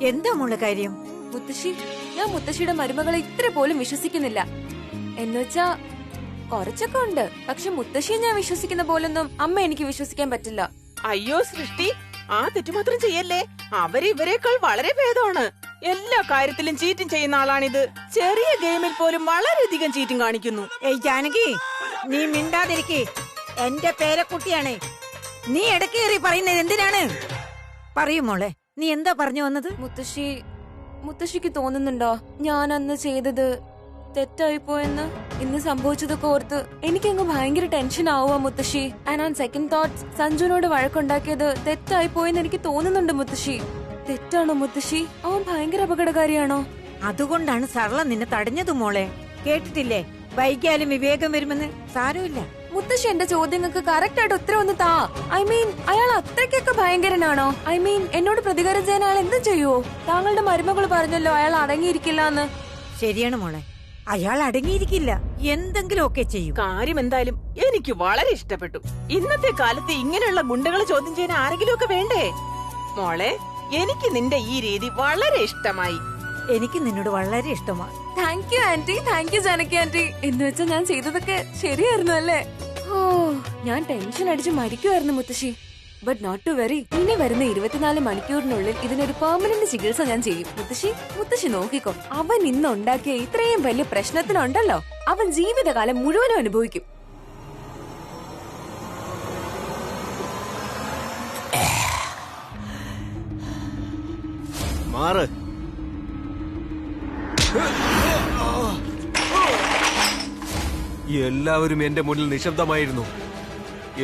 എന്താ മോളെ കാര്യം? മുത്തശ്ശി, ഞാൻ മുത്തശ്ശിയുടെ മരുമകളെ ഇത്ര പോലും വിശ്വസിക്കുന്നില്ല. എന്നുവെച്ചാ കുറച്ചൊക്കെ ഉണ്ട്, പക്ഷെ മുത്തശ്ശിയെ ഞാൻ വിശ്വസിക്കുന്ന പോലൊന്നും അമ്മ എനിക്ക് വിശ്വസിക്കാൻ പറ്റില്ല. അയ്യോ സൃഷ്ടി, ആ തെറ്റുമാത്രം ചെയ്യല്ലേ. അവരിവരെക്കാൾ വളരെ ഭേദമാണ്. എല്ലാ കാര്യത്തിലും ചീറ്റിംഗ് ചെയ്യുന്ന ആളാണിത്. ചെറിയ ഗെയിമിൽ പോലും വളരെയധികം ചീറ്റിംഗ് കാണിക്കുന്നു. ഏയ് ജാനകി, നീ മിണ്ടാതിരിക്കേ. എന്റെ പേരക്കുട്ടിയാണ്. നീ ഇടക്കേറി പറയുന്നത് എന്തിനാണ്? പറയൂ മോളെ, നീ എന്താ പറഞ്ഞു വന്നത്? മുത്തശ്ശിക്ക് തോന്നുന്നുണ്ടോ ഞാൻ അന്ന് ചെയ്തത് തെറ്റായിപ്പോയെന്ന്? ഇന്ന് സംഭവിച്ചതൊക്കെ ഓർത്ത് എനിക്കങ്ങ് ഭയങ്കര ടെൻഷൻ ആവുക മുത്തശ്ശി. ആൻഡ് ഓൺ സെക്കൻഡ് തോട്ട്സ്, സഞ്ജുവിനോട് വഴക്കുണ്ടാക്കിയത് തെറ്റായിപ്പോയെന്ന് എനിക്ക് തോന്നുന്നുണ്ട് മുത്തശ്ശി. തെറ്റാണോ മുത്തശ്ശി? അവൻ ഭയങ്കര അപകടകാരിയാണോ? അതുകൊണ്ടാണ് സർള നിന്നെ തടഞ്ഞത് മോളെ. കേട്ടിട്ടില്ലേ, വൈകിയാലും വിവേകം വരുമെന്ന്. സാരമില്ല. മുത്തശ്ശി, എന്റെ ചോദ്യങ്ങൾക്ക് കറക്റ്റ് ആയിട്ട് ഉത്തരം ഒന്ന് താ. ഐ മീൻ, അയാൾ അത്രയ്ക്കൊക്കെ ഭയങ്കരനാണോ? ഐ മീൻ, എന്നോട് പ്രതികാരം ചെയ്യാൻ അയാൾ എന്തും ചെയ്യുവോ? താങ്കളുടെ മരുമകൾ പറഞ്ഞല്ലോ അയാൾ അടങ്ങിയിരിക്കില്ല എന്ന്. ശരിയാണ് മോളെ, അയാൾ അടങ്ങിയിരിക്കില്ല, എന്തെങ്കിലും ഒക്കെ ചെയ്യും. കാര്യം എന്തായാലും എനിക്ക് വളരെ ഇഷ്ടപ്പെട്ടു. ഇന്നത്തെ കാലത്ത് ഇങ്ങനെയുള്ള ഗുണ്ടകളെ ചോദ്യം ചെയ്യാൻ ആരെങ്കിലും ഒക്കെ വേണ്ടേ? മോളെ, എനിക്ക് നിന്റെ ഈ രീതി വളരെ ഇഷ്ടമായി. എനിക്ക് നിന്നോട് വളരെ ഇഷ്ടമാണ്. Thank you aunty, thank you Janaki aunty. എന്ന് വെച്ചാ ഞാൻ ചെയ്തതൊക്കെ ശരിയായിരുന്നു അല്ലേ? ഓ, ഞാൻ ടെൻഷൻ അടിച്ച് മരിക്കുമായിരുന്നു മുത്തശ്ശി. But not to worry. ഇനി വരുന്ന 24 മണിക്കൂറിനുള്ളിൽ ഇതിനൊരു പെർമനന്റ് ചികിത്സ ഞാൻ ചെയ്യും. മുത്തശ്ശി നോക്കിക്കോ. അവൻ ഇന്ന് ഉണ്ടാക്കിയ ഇത്രയും വലിയ പ്രശ്നത്തിനുണ്ടല്ലോ, അവൻ ജീവിതകാലം മുഴുവനും അനുഭവിക്കും. എല്ലാവരും എന്റെ മുന്നിൽ നിശബ്ദമായിരുന്നു.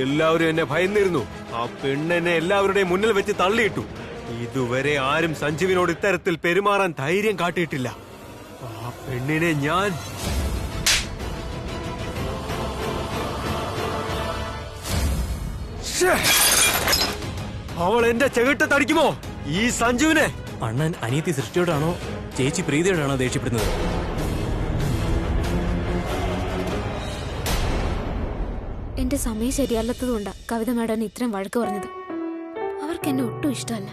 എല്ലാവരും എന്നെ ഭയന്നിരുന്നു. ആ പെണ്ണെന്നെ എല്ലാവരുടെയും മുന്നിൽ വെച്ച് തള്ളിയിട്ടു. ഇതുവരെ ആരും സഞ്ജീവിനോട് ഇത്തരത്തിൽ പെരുമാറാൻ ധൈര്യം കാട്ടിയിട്ടില്ല. ആ പെണ്ണിനെ ഞാൻ അവൾ എന്റെ ചെകിട്ടത്തടിക്കുമോ? ഈ സഞ്ജുവിനെ. അണ്ണൻ അനിയത്തി സൃഷ്ടിയോടാണോ ചേച്ചി പ്രീതിയോടാണോ ദേഷ്യപ്പെടുന്നത്? എന്റെ സമയം ശരിയല്ലാത്തതുകൊണ്ടാ കവിത മാഡം ഇത്രയും വഴക്ക് പറഞ്ഞത്. അവർക്ക് എന്നെ ഒട്ടും ഇഷ്ടമല്ല.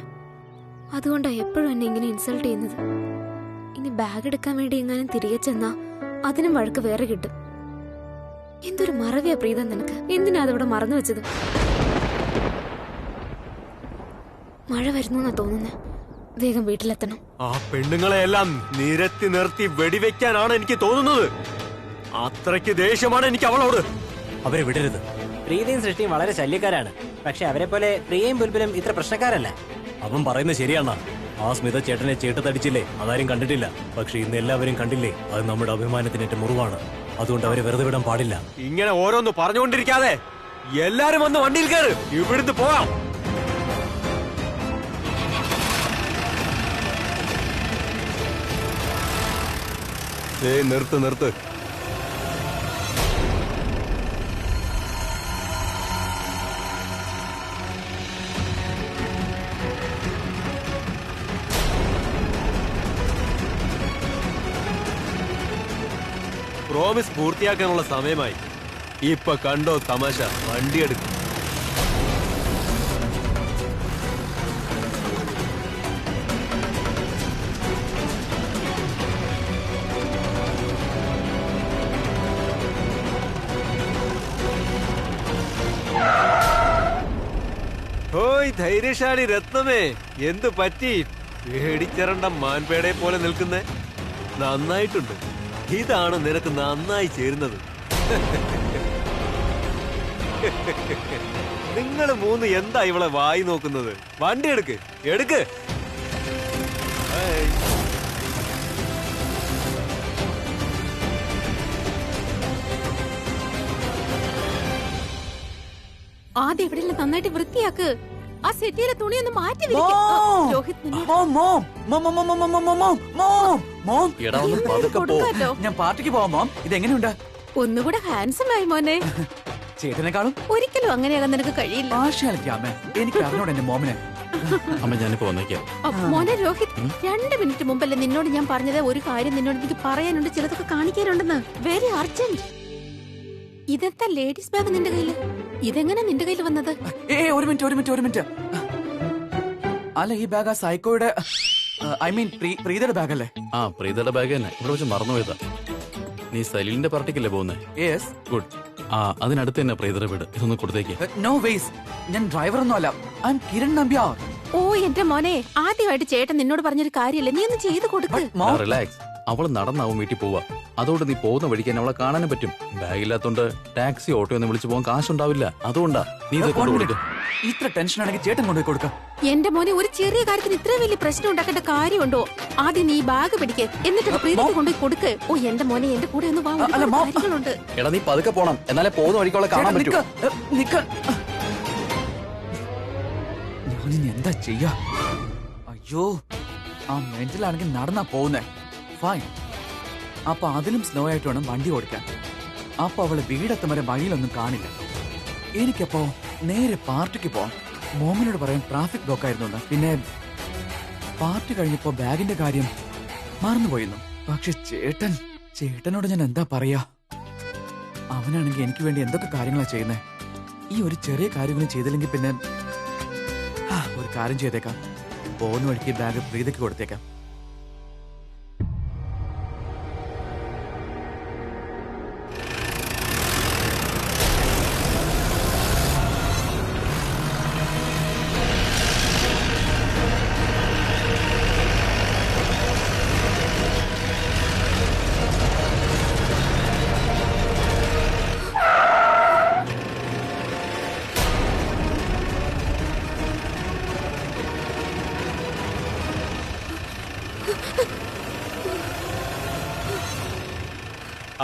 അതുകൊണ്ടാ എപ്പോഴും എന്നെ ഇങ്ങനെ ഇൻസൾട്ട് ചെയ്യുന്നത്. ഇനി ബാഗ് എടുക്കാൻ വേണ്ടി എങ്ങാനും തിരികെ ചെന്നാ അതിനും വഴക്ക് വേറെ കിട്ടും. എന്തൊരു മറവിയാ പ്രീത നിനക്ക്. എന്തിനാ അതവിടെ മറന്നു വെച്ചത്? മഴ വരുന്നു തോന്നുന്നേ. വേഗം വീട്ടിലെത്തണം. ആ പെണ്ണുങ്ങളെയെല്ലാം നിരത്തി നിർത്തി വെടിവെക്കാനാണ് എനിക്ക് തോന്നുന്നത്. അത്രയ്ക്ക് ദേഷ്യമാണ് എനിക്ക് അവളോട്. അവരെ വിടരുത്. പ്രീതിയും സൃഷ്ടിയും വളരെ ശല്യക്കാരാണ്. പക്ഷെ അവരെ പോലെ പ്രിയയും ബുൽബുലും ഇത്ര പ്രശ്നക്കാരല്ല. അവൻ പറയുന്നത് ശരിയാണ്. ആ സ്മിത ചേട്ടനെ ചേട്ടത്തടിച്ചില്ലേ, അതാരും കണ്ടിട്ടില്ല. പക്ഷെ ഇന്ന് എല്ലാവരും കണ്ടില്ലേ. അത് നമ്മുടെ അഭിമാനത്തിനേറ്റ മുറിവാണ്. അതുകൊണ്ട് അവരെ വെറുതെ വിടാൻ പാടില്ല. ഇങ്ങനെ ഓരോന്ന് പറഞ്ഞുകൊണ്ടിരിക്കാതെ എല്ലാരും വന്ന് വണ്ടിയിൽ കയറ്. ഇവിടുന്ന് പോവാം. നിർത്ത്. പ്രോമിസ് പൂർത്തിയാക്കാനുള്ള സമയമായി. ഇപ്പൊ കണ്ടോ തമാശ? വണ്ടിയെടുക്കും. ഓയ് ധൈര്യശാലി രത്നമേ, എന്തു പറ്റി? പേടിച്ചിറണ്ട മാൻപേടയെ പോലെ നിൽക്കുന്നേ. നന്നായിട്ടുണ്ട്. ഇതാണ് നിനക്ക് നന്നായി ചേരുന്നത്. നിങ്ങൾ മൂന്ന് എന്താ ഇവളെ വായി നോക്കുന്നത്? വണ്ടി എടുക്ക്. ആദ്യം എവിടെയെല്ലാം നന്നായിട്ട് വൃത്തിയാക്ക്. ആ സെറ്റിയിലെ തുണിയൊന്ന് മാറ്റി ഞാൻ പാർട്ടിക്ക് പോവാം മോം. ഇതെങ്ങനെയുണ്ട്? ഒന്നുകൂടെ ഹാൻസം ആയി മോനെ. ചേട്ടനെക്കാളും ഒരിക്കലും അങ്ങനെയാകാൻ നിനക്ക് കഴിയില്ല. എനിക്ക് അറിഞ്ഞോട് എന്റെ മോമിനെ. അമ്മ ഞാനിപ്പോ വന്നേക്കാം. മോനെ രോഹിത്, 2 മിനിറ്റ് മുമ്പല്ലേ നിന്നോട് ഞാൻ പറഞ്ഞത് ഒരു കാര്യം നിന്നോട് എനിക്ക് പറയാനുണ്ട്, ചിലതൊക്കെ കാണിക്കാനുണ്ടെന്ന്. Very urgent. ഇതെന്താ ലേഡീസ് ബാഗ് നിന്റെ കയ്യില്? ഇതെങ്ങനെ നിന്റെ കയ്യിൽ വന്നത്? ഒരു മിനിറ്റ്. അല്ല, ഈ ബാഗ് ആ സൈക്കോയുടെ ഐ മീൻ പ്രീതയുടെ ബാഗ് അല്ലേ? ആ പ്രീതയുടെ ബാഗ് തന്നെ ഇവിടെ വെച്ച് മറന്നുപോയതാ. നീ സലീലിന്റെ പാർട്ടിക്കല്ലേ പോകുന്നേ? യെസ്. ഗുഡ്. ആ അതിനടുത്ത് തന്നെ പ്രീതയുടെ വീട്. ഇതൊന്ന് കൊടുത്തേക്ക്. നോ വേസ്, ഞാൻ ഡ്രൈവർ ഒന്നും അല്ല. I am Kiran Nambiar. ഓ എന്റെ മോനെ, ആദ്യമായിട്ട് ചേട്ടൻ നിന്നോട് പറഞ്ഞൊരു കാര്യമില്ല, നീ ഒന്ന് ചെയ്ത് കൊടുക്ക്. റിലാക്സ്. അവള് നടന്നാവും വീട്ടിൽ പോവാ. അതുകൊണ്ട് നീ പോകുന്ന വഴിക്ക് അവളെ കാണാനും പറ്റും. ബാഗ് ഇല്ലാത്തോണ്ട് ടാക്സി ഓട്ടോ ഒന്നും വിളിച്ചു പോകാൻ കാശുണ്ടാവില്ല. അതുകൊണ്ടാ നീ ഇത് കൊണ്ടുകൊടുക്ക. ഇത്ര ടെൻഷൻ ആണെങ്കിൽ ചേട്ടൻ കൊണ്ടുപോയി കൊടുക്കാം. എന്റെ മോനെ, ഒരു ചെറിയ കാര്യത്തിന് ഇത്ര വലിയ പ്രശ്നം ഉണ്ടാക്കേണ്ട കാര്യമുണ്ടോ? ആദ്യം നീ ബാഗ് പിടിക്ക്, എന്നിട്ട് പ്രീതിക്ക് കൊണ്ടുപോയി കൊടുക്ക്. ഓ എന്റെ മോനെ, എന്റെ കൂടെ ഒന്ന് വാ, ഒരുപാട് കാര്യങ്ങളുണ്ട്. എടാ നീ പതുക്കെ പോണം, എന്നാലേ പോകുന്ന വഴിക്കുള്ള കാണാൻ പറ്റൂ. ഞാനിനി എന്താ ചെയ്യാ? അയ്യോ, ആ മെന്റലാണെങ്കിൽ നടന്നാ പോകുന്നേ. ഫൈൻ. അപ്പൊ അതിലും സ്ലോ ആയിട്ട് വേണം വണ്ടി ഓടിക്കാൻ. അപ്പൊ അവള് വീടെത്തും വരെ വഴിയിലൊന്നും കാണില്ല. എനിക്കപ്പോ നേരെ പാർട്ടിക്ക് പോവാം. മോമിനോട് പറയാൻ ട്രാഫിക് ബ്ലോക്ക് ആയിരുന്നു എന്ന്. പിന്നെ പാർട്ടി കഴിഞ്ഞപ്പോ ബാഗിന്റെ കാര്യം മറന്നുപോയിരുന്നു. പക്ഷെ ചേട്ടനോട് ഞാൻ എന്താ പറയാ? അവനാണെങ്കിൽ എനിക്ക് വേണ്ടി എന്തൊക്കെ കാര്യങ്ങളാ ചെയ്യുന്നേ. ഈ ഒരു ചെറിയ കാര്യങ്ങളും ചെയ്തില്ലെങ്കിൽ പിന്നെ ഒരു കാര്യം ചെയ്തേക്കാം. പോകുന്ന വഴിക്ക് ബാഗ് പ്രീതയ്ക്ക് കൊടുത്തേക്കാം.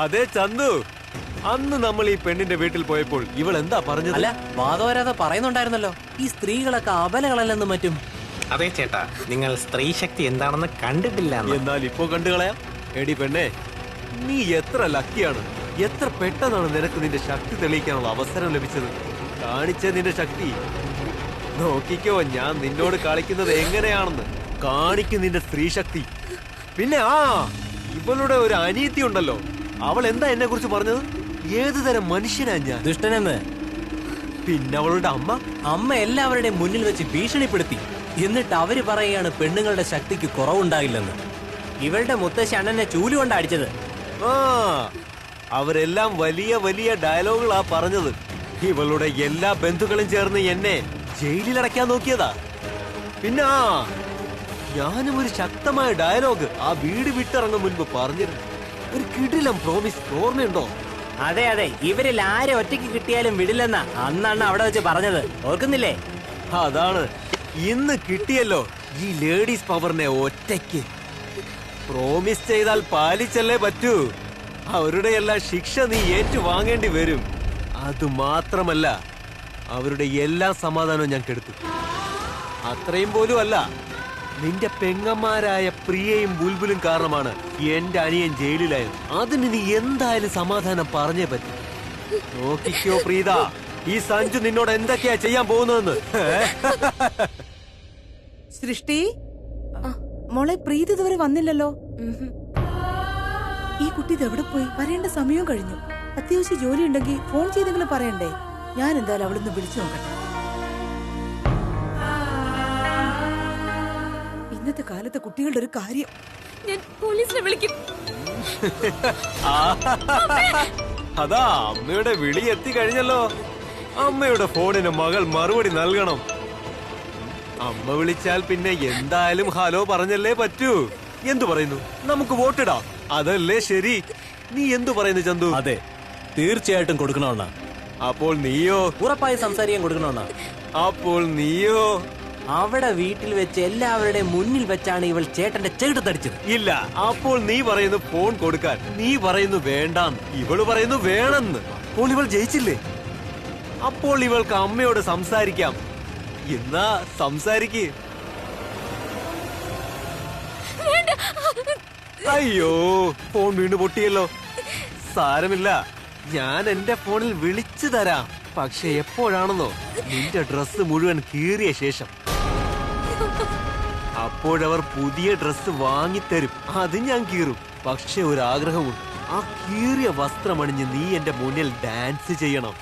അതെ ചന്തു, അന്ന് നമ്മൾ ഈ പെണ്ണിന്റെ വീട്ടിൽ പോയപ്പോൾ ഇവൾ എന്താ പറഞ്ഞത്? അല്ല, വാദവരാതെ പറയുന്നുണ്ടായിരുന്നല്ലോ, ഈ സ്ത്രീകളൊക്കെ അബലകളല്ലെന്നും മറ്റും. അതെ ചേട്ടാ, നിങ്ങൾ സ്ത്രീ ശക്തി എന്താണെന്ന് കണ്ടിട്ടില്ല. എന്നാൽ ഇപ്പോ കണ്ടു കളയാം. എടി പെണ്ണെ, നീ എത്ര ലക്കിയാണ്. എത്ര പെട്ടെന്നാണ് നിനക്ക് നിന്റെ ശക്തി തെളിയിക്കാനുള്ള അവസരം ലഭിച്ചത്. കാണിച്ച നിന്റെ ശക്തി നോക്കിക്കോ. ഞാൻ നിന്നോട് കളിക്കുന്നത് എങ്ങനെയാണെന്ന്. കാണിക്കും നിന്റെ സ്ത്രീ ശക്തി. പിന്നെ ഇവളുടെ ഒരു അനീതി ഉണ്ടല്ലോ, അവൾ എന്താ എന്നെ കുറിച്ച് പറഞ്ഞത്? ഏതു തരം മനുഷ്യനാ ഞാൻ? ദുഷ്ടനെന്ന്. പിന്നെ അവളുടെ അമ്മ എല്ലാവരുടെയും മുന്നിൽ വെച്ച് ഭീഷണിപ്പെടുത്തി. എന്നിട്ട് അവര് പറയുകയാണ് പെണ്ണുങ്ങളുടെ ശക്തിക്ക് കുറവുണ്ടാകില്ലെന്ന്. ഇവളുടെ മുത്തശ്ശി അണ്ണനെ ചൂലുകൊണ്ട് അടിച്ചത്. അവരെല്ലാം വലിയ വലിയ ഡയലോഗുകളാ പറഞ്ഞത്. ഇവളുടെ എല്ലാ ബന്ധുക്കളും ചേർന്ന് എന്നെ ജയിലിലടയ്ക്കാൻ നോക്കിയതാ. പിന്നെ ഞാനും ഒരു ശക്തമായ ഡയലോഗ് ആ വീട് വിട്ടിറങ്ങും മുൻപ് പറഞ്ഞിരുന്നു. ഒരു കിടിലം പ്രോമിസ്, ഓർമ്മയുണ്ടോ? അതെ അതെ, ഇവരിൽ ആരെ ഒറ്റയ്ക്ക് കിട്ടിയാലും വിടില്ലെന്നാ അന്നാണ് അവിടെ വെച്ച് പറഞ്ഞത്, ഓർക്കുന്നില്ലേ? അതാണ് ഇന്ന് കിട്ടിയല്ലോ ഈ ലേഡീസ് പവറിനെ. ഒറ്റയ്ക്ക് പ്രോമിസ് ചെയ്താൽ പാലിച്ചല്ലേ പറ്റൂ. അവരുടെ എല്ലാ ശിക്ഷ നീ ഏറ്റുവാങ്ങേണ്ടി വരും. അതുമാത്രമല്ല, അവരുടെ എല്ലാ സമാധാനവും ഞാൻ കെടുത്തു. അത്രയും പോലും അല്ല, നിന്റെ പെങ്ങന്മാരായ പ്രിയയും ബുൽബുലും കാരണമാണ് എന്റെ അനിയൻ ജയിലിലായത്. അതിന് നീ എന്തായാലും സമാധാനം പറഞ്ഞേ പറ്റും. നോക്കിക്കോ പ്രീത, ഈ സഞ്ജു നിന്നോട് എന്തൊക്കെയാ ചെയ്യാൻ പോകുന്നതെന്ന്. സൃഷ്ടി, മോളെ പ്രീതി ഇതുവരെ വന്നില്ലല്ലോ. ഈ കുട്ടി ഇതെവിടെ പോയി? വരേണ്ട സമയവും കഴിഞ്ഞു. അത്യാവശ്യം ജോലി ഉണ്ടെങ്കിൽ ഫോൺ ചെയ്തെങ്കിലും പറയണ്ടേ? ഞാൻ എന്തായാലും അവളൊന്ന് വിളിച്ചു നോക്കട്ടെ. ഇന്നത്തെ കാലത്തെ കുട്ടികളുടെ ഒരു കാര്യം. ഞാൻ പോലീസിനെ വിളിക്കും. അതാ അമ്മയുടെ വിളി എത്തി കഴിഞ്ഞല്ലോ. അമ്മയുടെ ഫോണിന് മകൾ മറുപടി നൽകണം. അമ്മ വിളിച്ചാൽ പിന്നെ എന്തായാലും ഹലോ പറഞ്ഞല്ലേ പറ്റൂ. എന്തു പറയുന്നു? നമുക്ക് വോട്ടിടാം, അതല്ലേ ശരി? നീ എന്തു പറയുന്നു ചന്തു? അതെ, തീർച്ചയായിട്ടും കൊടുക്കണമെന്നാ. അപ്പോൾ നീയോ? ഉറപ്പായി സംസാരിക്കാൻ കൊടുക്കണമെന്നാ. അപ്പോൾ നീയോ? അവിടെ വീട്ടിൽ വെച്ച് എല്ലാവരുടെയും മുന്നിൽ വെച്ചാണ് ഇവൾ ചേട്ടന്റെ ചെകിട്ടത്തടിച്ചത്. ഇല്ല, അപ്പോൾ നീ പറയുന്നു ഫോൺ കൊടുക്കാൻ, നീ പറയുന്നു വേണ്ടാന്ന്, ഇവള് പറയുന്നു വേണമെന്ന്. അപ്പോൾ ഇവൾ ജയിച്ചില്ലേ? അപ്പോൾ ഇവൾക്ക് അമ്മയോട് സംസാരിക്കാം. എന്നാ സംസാരിക്ക്. അയ്യോ, ഫോൺ വീണ്ടും പൊട്ടിയല്ലോ. സാരമില്ല, ഞാൻ എന്റെ ഫോണിൽ വിളിച്ചു തരാം. പക്ഷെ എപ്പോഴാണെന്നോ? നിന്റെ ഡ്രസ്സ് മുഴുവൻ കീറിയ ശേഷം. അപ്പോഴവർ പുതിയ ഡ്രസ്സ് വാങ്ങിത്തരും, അത് ഞാൻ കീറും. പക്ഷെ ഒരു ആഗ്രഹമുണ്ട്, ആ കീറിയ വസ്ത്രമണിഞ്ഞ് നീ എന്റെ മുന്നിൽ ഡാൻസ് ചെയ്യണം.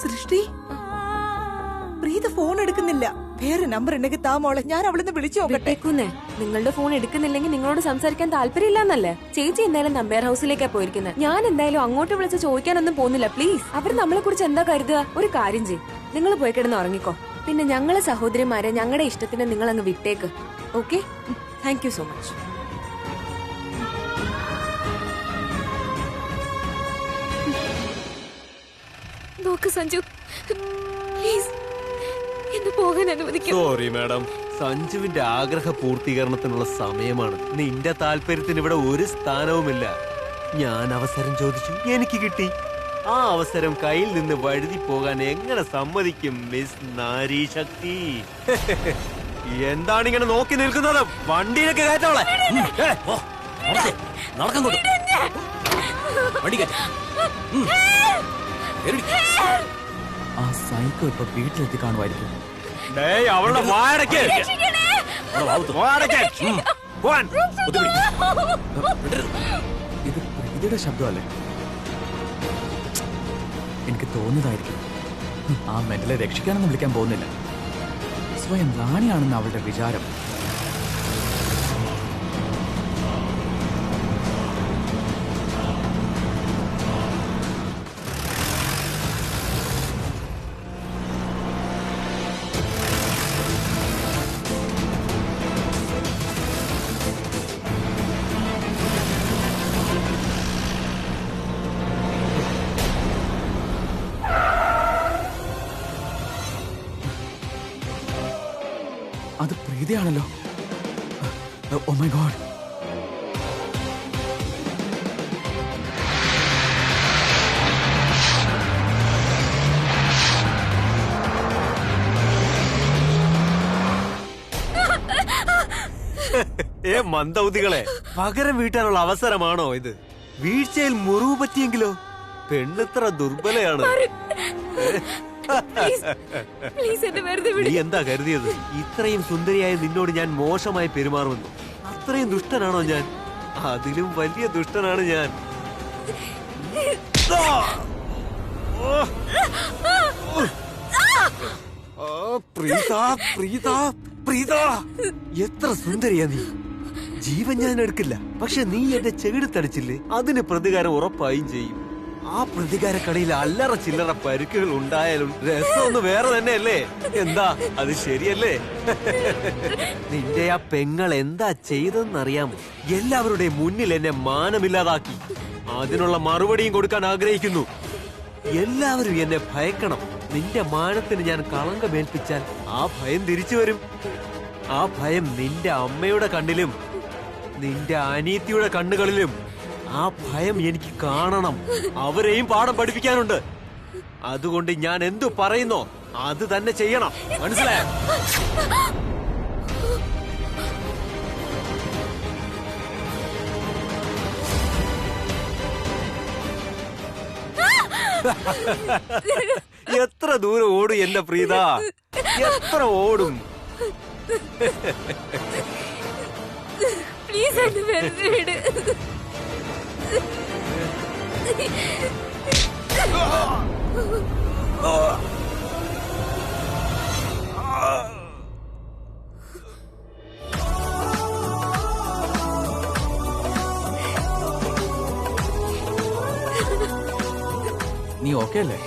സൃഷ്ടി, പ്രീത ഫോൺ എടുക്കുന്നില്ല. വേറെ നമ്പർ ഉണ്ടെങ്കിൽ താ മോളെ, ഞാൻ അവളിന്ന് വിളിച്ചു നോക്കട്ടെ. വിട്ടേക്കുന്നേ. നിങ്ങളുടെ ഫോൺ എടുക്കുന്നില്ലെങ്കിൽ നിങ്ങളോട് സംസാരിക്കാൻ താല്പര്യമില്ലെന്നല്ലേ? ചേച്ചി എന്തായാലും നമ്പർ ഹൗസിലേക്കാ പോയിരിക്കുന്നത്. ഞാൻ എന്തായാലും അങ്ങോട്ട് വിളിച്ച് ചോദിക്കാനൊന്നും പോകുന്നില്ല. പ്ലീസ്. അവർ നമ്മളെ കുറിച്ച് എന്താ കരുതുക? ഒരു കാര്യം ചെയ്യും, നിങ്ങൾ പോയി കിടന്ന് ഉറങ്ങിക്കോ. പിന്നെ ഞങ്ങളെ സഹോദരിമാരെ ഞങ്ങളുടെ ഇഷ്ടത്തിന് നിങ്ങൾ അങ്ങ് വിട്ടേക്ക്. Okay? Thank you so much. നോക്ക് സഞ്ജു, പ്ലീസ് എന്നെ പോകാൻ അനുവദിക്കൂ. സോറി മാഡം, സഞ്ജുവിന്റെ ആഗ്രഹ പൂർത്തീകരണത്തിനുള്ള സമയമാണ്. നിന്റെ താല്പര്യത്തിന് ഇവിടെ ഒരു സ്ഥാനവുമില്ല. ഞാൻ അവസരം ചോദിച്ചു, എനിക്ക് കിട്ടി. ആ അവസരം കയ്യിൽ നിന്ന് വഴുതി പോകാൻ എങ്ങനെ സമ്മതിക്കും മിസ് നാരി ശക്തി? എന്താണ് ഇങ്ങനെ നോക്കി നിൽക്കുന്നത്? വണ്ടിയിലേക്ക് കയറ്റോളെ. ആ സൈക്കോ ഇപ്പൊ വീട്ടിലെത്തി കാണുമായിരിക്കും. അവളുടെ വാടക്ക് ഇത് പ്രീതിയുടെ ശബ്ദമല്ലേ? എനിക്ക് തോന്നിയതായിരിക്കും. ആ മെന്റലെ രക്ഷിക്കാനൊന്നും വിളിക്കാൻ പോകുന്നില്ല. സ്വയം റാണിയാണെന്ന് അവളുടെ വിചാരം. അത് പ്രീതിയാണല്ലോ. Oh my God. മന്ദൗതികളെ, പകരം വീട്ടാനുള്ള അവസരമാണോ ഇത്? വീഴ്ചയിൽ മുറിവ് പറ്റിയെങ്കിലോ? പെണ്ണിത്ര ദുർബലയാണ്. നീ എന്താ കരുതിയത്? ഇത്രയും സുന്ദരിയായ നിന്നോട് ഞാൻ മോശമായി പെരുമാറുമെന്നു? അത്രയും ദുഷ്ടനാണോ ഞാൻ? അതിലും വലിയ ദുഷ്ടനാണ് ഞാൻ. പ്രീത, പ്രീത, പ്രീത, എത്ര സുന്ദരിയാ നീ! ജീവൻ ഞാൻ എടുക്കില്ല, പക്ഷെ നീ എന്റെ ചെകിടത്തടിച്ചില്ലേ, അതിന് പ്രതികാരം ഉറപ്പായും ചെയ്യും. ആ പ്രതികാരക്കടയിൽ അല്ലറ ചില്ലറ പരുക്കുകൾ ഉണ്ടായാലും രസമൊന്ന് വേറെ തന്നെയല്ലേ? എന്താ അത് ശരിയല്ലേ? നിന്റെ ആ പെങ്ങൾ എന്താ ചെയ്തെന്നറിയാമോ? എല്ലാവരുടെയും മുന്നിൽ എന്നെ മാനമില്ലാതാക്കി. അതിനുള്ള മറുപടിയും കൊടുക്കാൻ ആഗ്രഹിക്കുന്നു. എല്ലാവരും എന്നെ ഭയക്കണം. നിന്റെ മാനത്തിന് ഞാൻ കളങ്കമേൽപ്പിച്ചാൽ ആ ഭയം തിരിച്ചു വരും. ആ ഭയം നിന്റെ അമ്മയുടെ കണ്ണിലും നിന്റെ അനിയത്തിയുടെ കണ്ണുകളിലും. ആ ഭയം എനിക്ക് കാണണം. അവരെയും പാഠം പഠിപ്പിക്കാനുണ്ട്. അതുകൊണ്ട് ഞാൻ എന്തു പറയുന്നോ അത് തന്നെ ചെയ്യണം. മനസ്സിലായോ? എത്ര ദൂരം ഓടും എന്റെ പ്രീത? എത്ര ഓടും? പ്ലീസ് എന്നെ വെറുതെ വിട്. നീ ഓക്കെ അല്ലേ?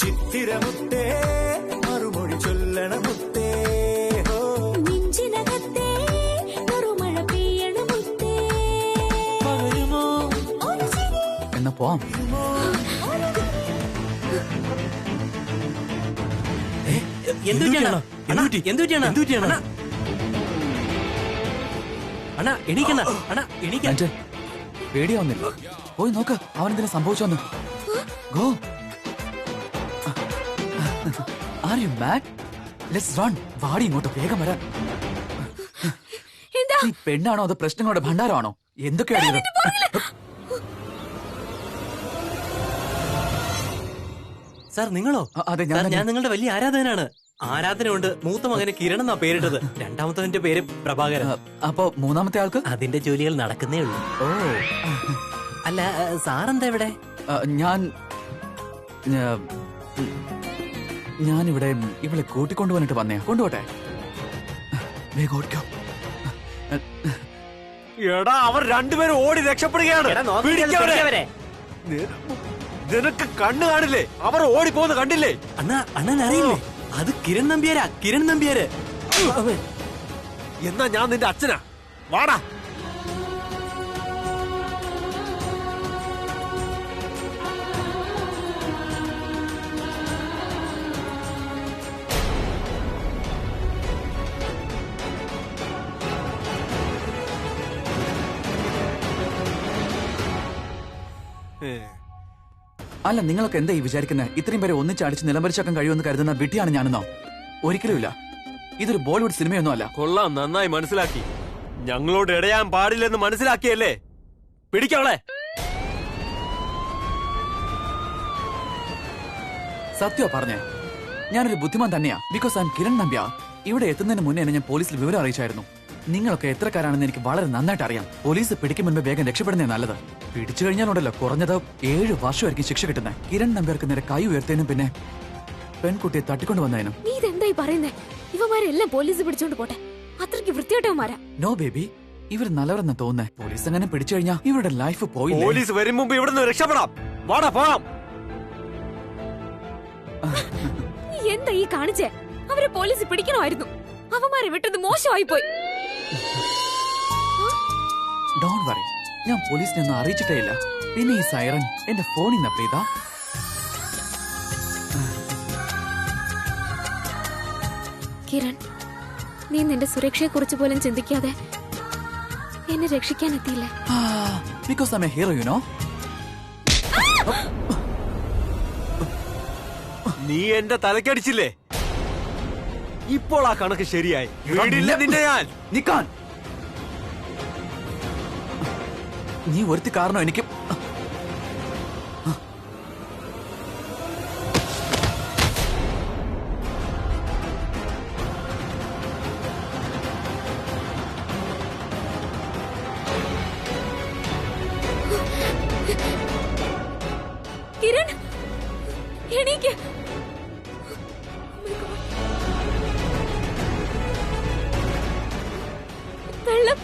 ചിത്തിരമുത്തേ മറുമൊഴി ചൊല്ലണമുത്തേ, നെഞ്ചിനകത്തേ മറുമഴ പെയ്യണമുത്തേ. എന്നാ പോവാം. പേടിയാവുന്നില്ല? പോയി നോക്ക് അവനെന്തിനാ സംഭവിച്ചോന്ന്. Go. Are you mad? Let's run. വാടി ഇങ്ങോട്ട്, വേഗം വരാൻ. നീ പെണ്ണാണോ അത് പ്രശ്നങ്ങളുടെ ഭണ്ഡാരമാണോ? എന്തൊക്കെയാണ് ഇത്? സാർ നിങ്ങളോ? അതെ, ഞാൻ നിങ്ങളുടെ വലിയ ആരാധകനാണ്. ആരാധനയുണ്ട്. മൂത്ത മകന് കിരൺ എന്നാ പേരിട്ടത്. രണ്ടാമത്തവന്റെ പേര് പ്രഭാകരൻ. അപ്പൊ മൂന്നാമത്തെ ആൾക്ക്? അതിന്റെ ജോലികൾ നടക്കുന്നേ ഉള്ളൂ. ഓ അല്ല, സാറെന്താ ഇവിടെ? ഞാനിവിടെ ഇവളെ കൂട്ടിക്കൊണ്ടുവന്നിട്ട് വന്നേ. കൊണ്ടുപോട്ടെ. വേഗം ഓടിക്കോ. എടാ, അവർ രണ്ടുപേരും ഓടി രക്ഷപ്പെടുകയാണ്. പിടിക്കവരെ. നിനക്ക് കണ്ണു കാണില്ലേ? അവർ ഓടിപ്പോന്ന് കണ്ടില്ലേ? അണ്ണൻ അറിയില്ലേ? അത് കിരൺ നമ്പ്യാരാ. കിരൺ നമ്പ്യാര്. എന്നാ ഞാൻ നിന്റെ അച്ഛനാ. വാടാ. അല്ല, നിങ്ങളൊക്കെ എന്താ ഈ വിചാരിക്കുന്നത്? ഇത്രയും പേരെ ഒന്നിച്ചടിച്ച് നിലംപരിച്ചാക്കാൻ കഴിയുമെന്ന് കരുതുന്ന വിട്ടിയാണ് ഞാനെന്നോ? ഒരിക്കലുമില്ല. ഇതൊരു ബോളിവുഡ് സിനിമയൊന്നും അല്ല. കൊള്ളാം, നന്നായി മനസ്സിലാക്കി. ഞങ്ങളോട് ഇടയാൻ പാടില്ലെന്ന് മനസ്സിലാക്കിയല്ലേ? പിടിക്കവളെ. സത്യോ പറഞ്ഞേ? ഞാനൊരു ബുദ്ധിമാൻ തന്നെയാ. Because I am Kiran Nambiar. ഇവിടെ എത്തുന്നതിന് മുന്നേ ഞാൻ പോലീസിൽ വിവരം അറിയിച്ചായിരുന്നു. നിങ്ങളൊക്കെ എത്രക്കാരാണെന്ന് എനിക്ക് വളരെ നന്നായിട്ട് അറിയാം. പോലീസ് പിടിക്കും മുൻപ് വേഗം രക്ഷപ്പെടുന്നേ നല്ലത്. പിടിച്ചു കഴിഞ്ഞാലുണ്ടല്ലോ കുറഞ്ഞത് 7 വർഷമായിരിക്കും ശിക്ഷ കിട്ടുന്നത്. കിരൺ നമ്പ്യാർക്ക് നേരെ കൈ ഉയർത്തേനും പിന്നെ പെൺകുട്ടിയെ തട്ടിക്കൊണ്ടു വന്നതിനും. നീ ഇതെന്തായി പറയുന്നേ? ഇവന്മാരെല്ലാം പോലീസ് പിടിച്ചോണ്ട് പോട്ടെ. അത്രയ്ക്ക് വൃത്തിയായിട്ടവന്മാരാ. നോ ബേബി, ഇവർ നല്ലവരെന്ന് തോന്നുന്നേ. പോലീസ് അങ്ങനെ പിടിച്ചു കഴിഞ്ഞാൽ ഇവരുടെ ലൈഫ് പോയി. പോലീസ് വരും മുമ്പ് ഇവിടുന്ന് രക്ഷപ്പെടാം. വാടാ, പോവാം. നീ എന്താ ഈ കാണിച്ചേ? അവരെ പോലീസ് പിടിക്കണമായിരുന്നു. അവന്മാരെ വിട്ടത് മോശമായി പോയി. ഡോണ്ട് വറി, ഞാൻ പോലീസിനെ ഒന്നും അറിയിച്ചിട്ടേ ഇല്ല. പിന്നെ ഈ സൈറൻ എന്റെ ഫോണിൽ നിന്ന് പ്രീത. കിരൺ, നീ നിന്റെ സുരക്ഷയെ കുറിച്ച് പോലും ചിന്തിക്കാതെ എന്നെ രക്ഷിക്കാൻ എത്തിയില്ലേ? Because I am a hero, you know. നീ എന്റെ തലക്കടിച്ചില്ലേ? ഇപ്പോൾ ആ കണക്ക് ശരിയായി. വീടില്ല നിന്റെ ഞാൻ. നിക്കാൻ. നീ ഒരുത്തി കാരണം എനിക്ക് കിരൺ, എണീക്ക്. വെള്ളം.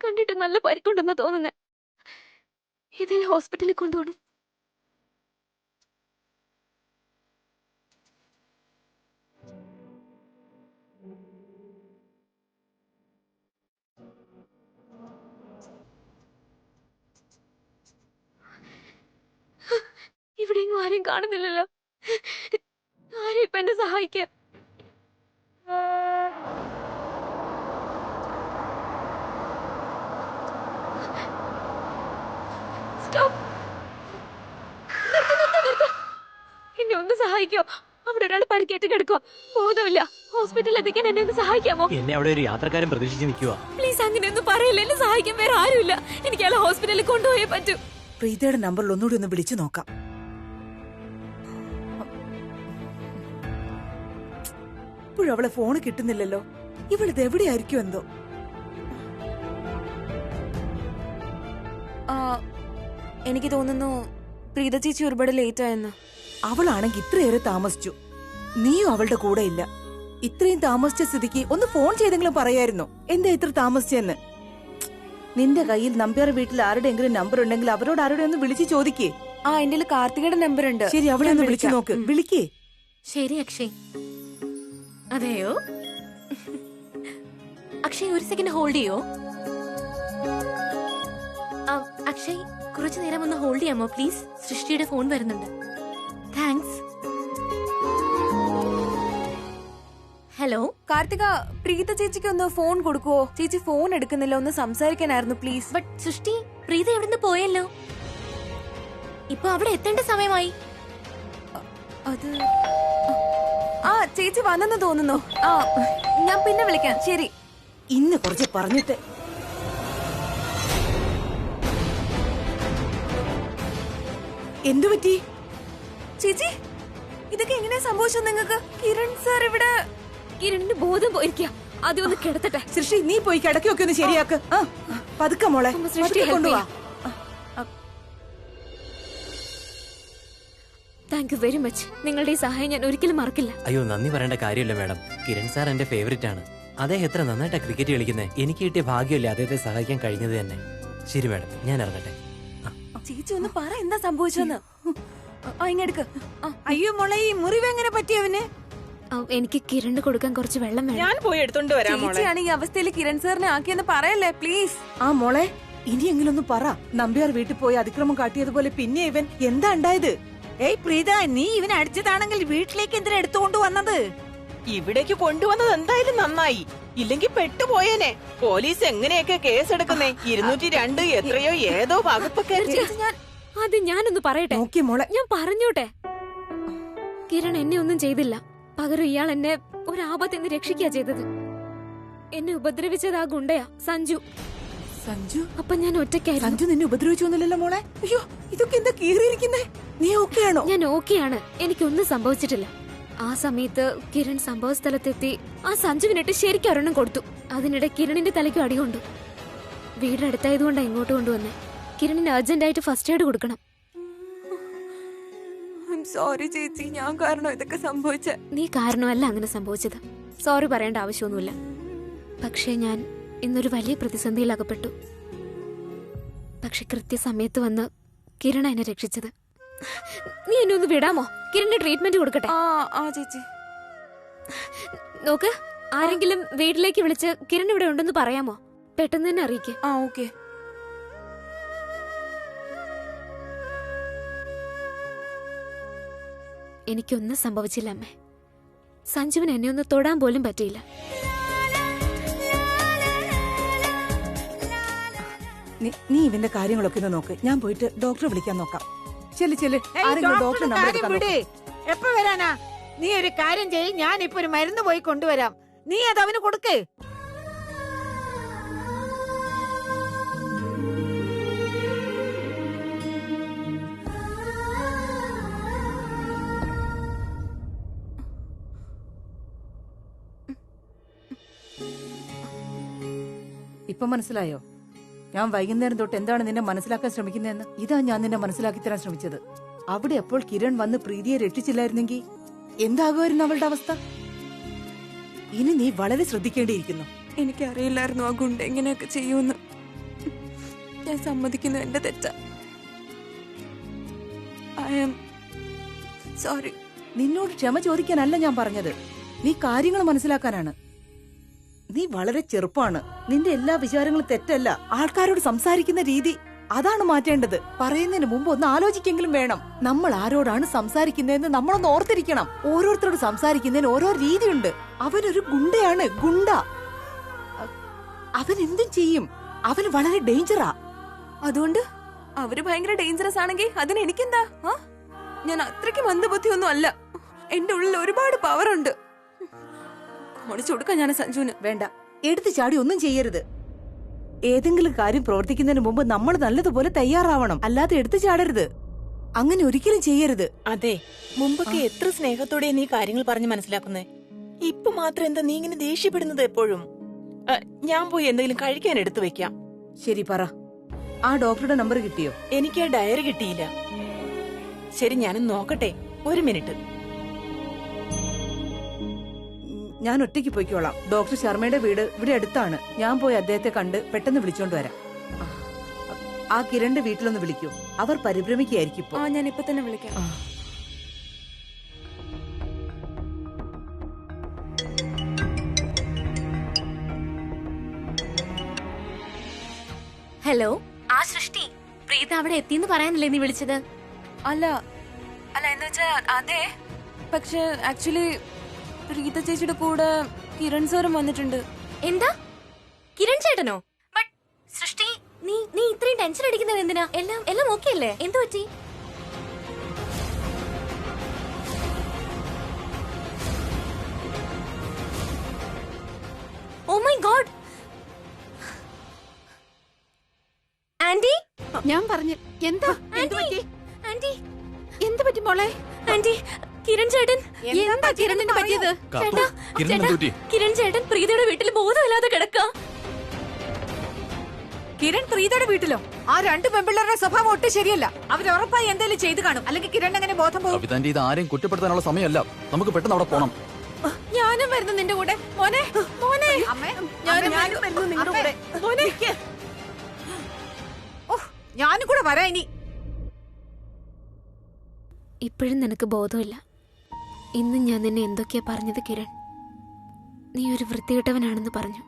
കണ്ടിട്ട് നല്ല പരിക്കുണ്ടെന്നാ തോന്നുന്നേ. ഇതിനെ ഹോസ്പിറ്റലിൽ കൊണ്ടുപോകണം. ഇവിടെയെങ്കിലും ആരെയും കാണുന്നില്ലല്ലോ. ആരും ഇപ്പൊ എന്നെ സഹായിക്കാം. എന്നെ ഒന്ന് സഹായിക്കോ? അവിടെ ഒരാൾ പരിക്കേറ്റ് കിടക്കുക, ബോധമില്ല. ഹോസ്പിറ്റലിൽ എത്തിക്കാൻ എന്നെ ഒന്ന് സഹായിക്കാമോ? എന്നെ അവിടെ ഒരു യാത്രക്കാരൻ പ്രതീക്ഷിച്ച് നിൽക്കുക. പ്ലീസ്, അങ്ങനെയൊന്നും പറയില്ല. എന്നെ സഹായിക്കാൻ വേറെ ആരുമില്ല. എനിക്ക് അയാളെ ഹോസ്പിറ്റലിൽ കൊണ്ടുപോയേ പറ്റൂ. പ്രീതയുടെ നമ്പറിൽ ഒന്നുകൂടി ഒന്ന് വിളിച്ചു നോക്കാം. ഇപ്പോഴും അവളെ ഫോണ് കിട്ടുന്നില്ലല്ലോ. ഇവളിത് എവിടെയായിരിക്കും എന്തോ. എനിക്ക് തോന്നുന്നു പ്രീത ചേച്ചി ഒരുപാട് ലേറ്റ് ആയെന്ന്. അവളാണെങ്കിൽ ഇത്രയേറെ താമസിച്ചു. നീയും അവളുടെ കൂടെ ഇല്ല. ഇത്രയും താമസിച്ച സ്ഥിതിക്ക് ഒന്ന് ഫോൺ ചെയ്തെങ്കിലും പറയായിരുന്നു എന്താ ഇത്ര താമസിച്ചെന്ന്. നിന്റെ കയ്യിൽ നമ്പ്യാർ വീട്ടിൽ ആരുടെയെങ്കിലും നമ്പർ ഉണ്ടെങ്കിൽ അവരോട് ആരുടെ ഒന്ന് വിളിച്ച് ചോദിക്കേ. എന്റെ കാർത്തികയുടെ നമ്പർ ഉണ്ട്. ശരി, അവളെ ഒന്ന് വിളിച്ചു നോക്ക്. വിളിക്കേ. ശരി അക്ഷയ്. അതെയോ? അക്ഷയ് ഒരു സെക്കൻഡ് ഹോൾഡ് ചെയ്യോ? അക്ഷയ് കുറച്ചു നേരം ഒന്ന് ഹോൾഡ് ചെയ്യാമോ പ്ലീസ്? സൃഷ്ടിയുടെ ഫോൺ വരുന്നുണ്ട്. താങ്ക്സ്. ഹലോ കാർത്തിക, പ്രീത ചേച്ചിക്ക് ഒന്ന് ഫോൺ കൊടുക്കുവോ? ചേച്ചി ഫോൺ എടുക്കുന്നില്ല, ഒന്ന് സംസാരിക്കാനായിരുന്നു പ്ലീസ്. ബട്ട് സൃഷ്ടി, പ്രീത എവിടുന്ന് പോയല്ലോ. ഇപ്പൊ അവിടെ എത്തേണ്ട സമയമായി. അത് ചേച്ചി വന്നെന്ന് തോന്നുന്നു. ഞാൻ പിന്നെ വിളിക്കാം. ശരി. ഇന്ന് കുറച്ച് പറഞ്ഞിട്ട് എന്തു പറ്റി ചേച്ചി? ഇതൊക്കെ എങ്ങനെയാ സംഭവിച്ചത് നിങ്ങൾക്ക്? കിരൺ സാർ ഇവിടെ. കിരണിന് ബോധം പോയിരിക്കുക. ആദ്യം ഒന്ന് കിടത്തട്ടെ. സൃഷ്ടി, നീ പോയി കിടക്കൊക്കെ ഒന്ന് ശരിയാക്ക്. പതുക്കെ മോളെ, കൊണ്ടുപോവാ. Thank you very much. നിങ്ങളുടെ ഈ സഹായം ഞാൻ ഒരിക്കലും മറക്കില്ല. അയ്യോ, നന്ദി പറയേണ്ട കാര്യമില്ല മാഡം. കിരൺ സാർ എന്റെ ഫേവറേറ്റ് ആണ്. അദ്ദേഹം എത്ര നന്നായിട്ടാ ക്രിക്കറ്റ് കളിക്കുന്നത്. എനിക്ക് കിട്ടിയ ഭാഗ്യമല്ലേ അദ്ദേഹത്തെ സഹായിക്കാൻ കഴിഞ്ഞത് തന്നെ. ശരി മാഡം, ഞാൻ ഇറങ്ങട്ടെ. ചേച്ചി ഒന്ന് പറ, എന്താ സംഭവിച്ചെന്ന്. ഇങ്ങെടുക്ക്. അയ്യോ മോളെ, ഈ മുറിവ് എങ്ങനെ പറ്റിയവന്? എനിക്ക് കിരണ് കൊടുക്കാൻ കുറച്ച് വെള്ളം വേണം. ഞാൻ പോയി എടുത്തോണ്ട് വരാം. ചേച്ചിയാണ് ഈ അവസ്ഥയിൽ കിരൺ സാറിനെ ആക്കിയെന്ന് പറയല്ലേ പ്ലീസ്. മോളെ, ഇനിയെങ്കിലും ഒന്ന് പറ. നമ്പ്യാർ വീട്ടിൽ പോയി അതിക്രമം കാട്ടിയതുപോലെ പിന്നെ ഇവൻ എന്താ ഉണ്ടായത്? ഏയ് പ്രീത, നീ ഇവനെ അടിച്ചതാണെങ്കിൽ വീട്ടിലേക്ക് എന്തിനാ എടുത്തുകൊണ്ട് വന്നത്? ഇവിടേക്ക് കൊണ്ടുവന്നത് എന്തായാലും നന്നായി. ഇല്ലെങ്കിൽ പെട്ടുപോയേനെ. പോലീസ് എങ്ങനെയൊക്കെ കേസെടുക്കുന്നേ? 202 എത്രയോ ഏതോ വകുപ്പൊക്കെ. അത് ഞാനൊന്ന് പറയട്ടെ. ഞാൻ പറഞ്ഞോട്ടെ. കിരൺ എന്നെ ഒന്നും ചെയ്തില്ല. പകരം ഇയാൾ എന്നെ ഒരു ആപത്തിൽ നിന്ന് രക്ഷിക്കുക ചെയ്തത്. എന്നെ ഉപദ്രവിച്ചത് ആ ഗുണ്ടയാ, സഞ്ജു. സഞ്ജു? അപ്പൊ ഞാൻ ഒറ്റയ്ക്കായിരുന്നു. സഞ്ജു നിന്നെ ഉപദ്രവിച്ചൊന്നുമില്ലല്ലോ മോളെ. അയ്യോ, ഇതൊക്കെ എന്താ കീറിയിരിക്കുന്നേ? നീ ഓക്കെയാണോ? ഞാൻ ഓക്കെയാണ്. എനിക്കൊന്നും സംഭവിച്ചിട്ടില്ല. ആ സമയത്ത് കിരൺ സംഭവ സ്ഥലത്തെത്തി ആ സഞ്ജുവിനിട്ട് ശരിക്കും ഒരെണ്ണം കൊടുത്തു. അതിനിടെ കിരണിന്റെ തലയ്ക്കും അടികൊണ്ടു. വീടടുത്തായതുകൊണ്ടാ ഇങ്ങോട്ട് കൊണ്ടുവന്നേ. കിരണിന് അർജന്റായിട്ട് ഫസ്റ്റ് എയ്ഡ് കൊടുക്കണം. സോറി ചേച്ചി, ഞാൻ കാരണം ഇതൊക്കെ സംഭവിച്ച. നീ കാരണമല്ല അങ്ങനെ സംഭവിച്ചത്. സോറി പറയേണ്ട ആവശ്യമൊന്നുമില്ല. പക്ഷേ ഞാൻ ഇന്നൊരു വലിയ പ്രതിസന്ധിയിൽ അകപ്പെട്ടു. പക്ഷെ കൃത്യസമയത്ത് വന്ന് കിരണ എന്നെ രക്ഷിച്ചത്. നീ എന്നെ ഒന്ന് വിടാമോ? കിരണിന് ട്രീറ്റ്മെന്റ് കൊടുക്കട്ടെ. ചേച്ചി നോക്ക്, ആരെങ്കിലും വീട്ടിലേക്ക് വിളിച്ച് കിരൺ ഇവിടെ ഉണ്ടെന്ന് പറയാമോ? പെട്ടെന്ന് തന്നെ അറിയിക്കേ. ഓക്കെ. എനിക്കൊന്നും സംഭവിച്ചില്ല അമ്മേ. സഞ്ജുവിന് എന്നെ ഒന്ന് തൊടാൻ പോലും പറ്റിയില്ല. നീ ഇവന്റെ കാര്യങ്ങളൊക്കെ ഒന്ന് നോക്ക്. ഞാൻ പോയിട്ട് ഡോക്ടറെ വിളിക്കാൻ നോക്കാം. ചെല്ല്. ആരെങ്കിലും ഡോക്ടറെ നമ്പർ എടുക്കാൻ നോക്ക്. എപ്പോ വരാനാ? നീ ഒരു കാര്യം ചെയ്യ്, ഞാൻ ഇപ്പൊ ഒരു മരുന്ന് പോയി കൊണ്ടുവരാം. നീ അത് അവന് കൊടുക്ക്. ഇപ്പൊ മനസ്സിലായോ? ഞാൻ വൈകുന്നേരം തൊട്ട് എന്താണ് നിന്നെ മനസ്സിലാക്കാൻ ശ്രമിക്കുന്നതെന്ന്? ഇതാ ഞാൻ നിന്നെ മനസ്സിലാക്കി തരാൻ ശ്രമിച്ചത്. അവിടെ അപ്പോൾ കിരൺ വന്ന് പ്രീതിയെ രക്ഷിച്ചില്ലായിരുന്നെങ്കിൽ എന്താകുമായിരുന്നു അവളുടെ അവസ്ഥ? ഇനി നീ വളരെ ശ്രദ്ധിക്കേണ്ടിയിരിക്കുന്നു. എനിക്കറിയില്ലായിരുന്നു ആ ഗുണ്ട എങ്ങനെയൊക്കെ ചെയ്യുമെന്ന്. ഞാൻ സമ്മതിക്കുന്നു, എന്റെ തെറ്റ. I am sorry. നിന്നോട് ക്ഷമ ചോദിക്കാനല്ല ഞാൻ പറഞ്ഞത്, നീ കാര്യങ്ങൾ മനസ്സിലാക്കാനാണ്. നീ വളരെ ചെറുപ്പാണ്. നിന്റെ എല്ലാ വിചാരങ്ങളും തെറ്റല്ല. ആൾക്കാരോട് സംസാരിക്കുന്ന രീതി അതാണ് മാറ്റേണ്ടത്. പറയുന്നതിന് മുമ്പ് ഒന്ന് ആലോചിക്കെങ്കിലും വേണം. നമ്മൾ ആരോടാണ് സംസാരിക്കുന്നതെന്ന് നമ്മളൊന്ന് ഓർത്തിരിക്കണം. ഓരോരുത്തരോട് സംസാരിക്കുന്നതിന് ഓരോ രീതിയുണ്ട്. അവനൊരു ഗുണ്ടയാണ്, ഗുണ്ട. അവൻ എന്തും ചെയ്യും. അവന് വളരെ ഡേഞ്ചറാ. അതുകൊണ്ട് അവര് ഭയങ്കര ഡേഞ്ചറസ് ആണെങ്കിൽ അതിന് എനിക്കെന്താ? ഞാൻ അത്രയ്ക്ക് മന്ദബുദ്ധിയൊന്നും അല്ല. എന്റെ ഉള്ളിൽ ഒരുപാട് പവർ ഉണ്ട്. ഓടിച്ചു കൊടുക്കാൻ ഞാൻ സഞ്ജുവിന്. വേണ്ട, എടുത്തു ചാടി ഒന്നും ചെയ്യരുത്. ഏതെങ്കിലും കാര്യം പ്രവർത്തിക്കുന്നതിന് മുമ്പ് നമ്മൾ നല്ലതുപോലെ തയ്യാറാവണം. അല്ലാതെ എടുത്തു ചാടരുത്. അങ്ങനെ ഒരിക്കലും ചെയ്യരുത്. അതെ, മുമ്പൊക്കെ എത്ര സ്നേഹത്തോടെ നീ കാര്യങ്ങൾ പറഞ്ഞു മനസ്സിലാക്കുന്നേ. ഇപ്പൊ മാത്രം എന്താ നീ ഇങ്ങനെ ദേഷ്യപ്പെടുന്നത് എപ്പോഴും? ഞാൻ പോയി എന്തെങ്കിലും കഴിക്കാൻ എടുത്തു വെക്കാം. ശരി, പറ. ആ ഡോക്ടറുടെ നമ്പർ കിട്ടിയോ? എനിക്ക് ആ ഡയറി കിട്ടിയില്ല. ശരി, ഞാനും നോക്കട്ടെ. ഒരു മിനിറ്റ്. ഞാൻ ഒറ്റയ്ക്ക് പോയിക്കോളാം. ഡോക്ടർ ശർമ്മയുടെ വീട് ഇവിടെ അടുത്താണ്. ഞാൻ പോയി അദ്ദേഹത്തെ കണ്ട് പെട്ടെന്ന് വിളിച്ചോണ്ട് വരാം. ആ കിരണിന്റെ വീട്ടിലൊന്ന് വിളിക്കൂ. അവർ പരിഭ്രമിക്കുകയായിരിക്കും ഇപ്പൊ. ഞാൻ ഇപ്പൊ തന്നെ വിളിക്കാം. ഹലോ, ആ സൃഷ്ടി പ്രീത അവിടെ എത്തിന്ന് പറയാനല്ലേ നീ വിളിച്ചത്? അല്ല അല്ല എന്ന് വെച്ചാ അതെ, പക്ഷെ ആക്ച്വലി പ്രീത ചേച്ചിയുടെ കൂടെ കിരൺ സാറും വന്നിട്ടുണ്ട്. എന്താ, കിരൺ ചേട്ടനോ? ബട്ട് സൃഷ്ടി, നീ ഇത്രയും ടെൻഷൻ അടിക്കുന്നത് എന്തിനാ? എല്ലാം ഓക്കെ അല്ലേ? എന്തു പറ്റി? ഓ മൈ ഗോഡ് ആന്റി, ഞാൻ പറഞ്ഞു എന്താ ആന്റി എന്ത് പറ്റി മോളെ? ആന്റി, കിരൺ ചേട്ടൻ. എന്താ കിരണിന് പറ്റിയത്? ചേട്ടാ, കിരൺ ചേട്ടൻ പ്രീതയുടെ വീട്ടിൽ ബോധമില്ലാതെ കിടക്കാ. കിരൺ പ്രീതയുടെ വീട്ടിലോ? ആ രണ്ട് പെമ്പിള്ളേരുടെ സ്വഭാവം ഒട്ടും ശരിയല്ല. അവരുറപ്പായി എന്തെങ്കിലും ചെയ്തു കാണും, അല്ലെങ്കിൽ കിരൺ അങ്ങനെ ബോധം പോകും. കവിതാന്റെ ഇത് ആരെയും കുറ്റപ്പെടുത്താനുള്ള സമയമല്ല. നമുക്ക് പെട്ടെന്ന് അവിടെ പോണം. ഞാനും വരുന്നു നിന്റെ കൂടെ. മോനെ മോനെ ഞാനും വരുന്നു നിങ്ങളുടെ കൂടെ. ഞാനും കൂടെ വരാ. ഇനി ഇപ്പോഴും നിനക്ക് ബോധമില്ല. ഇന്ന് ഞാൻ നിന്നെ എന്തൊക്കെയാ പറഞ്ഞത് കിരൺ? നീ ഒരു വൃത്തികെട്ടവനാണെന്ന് പറഞ്ഞു.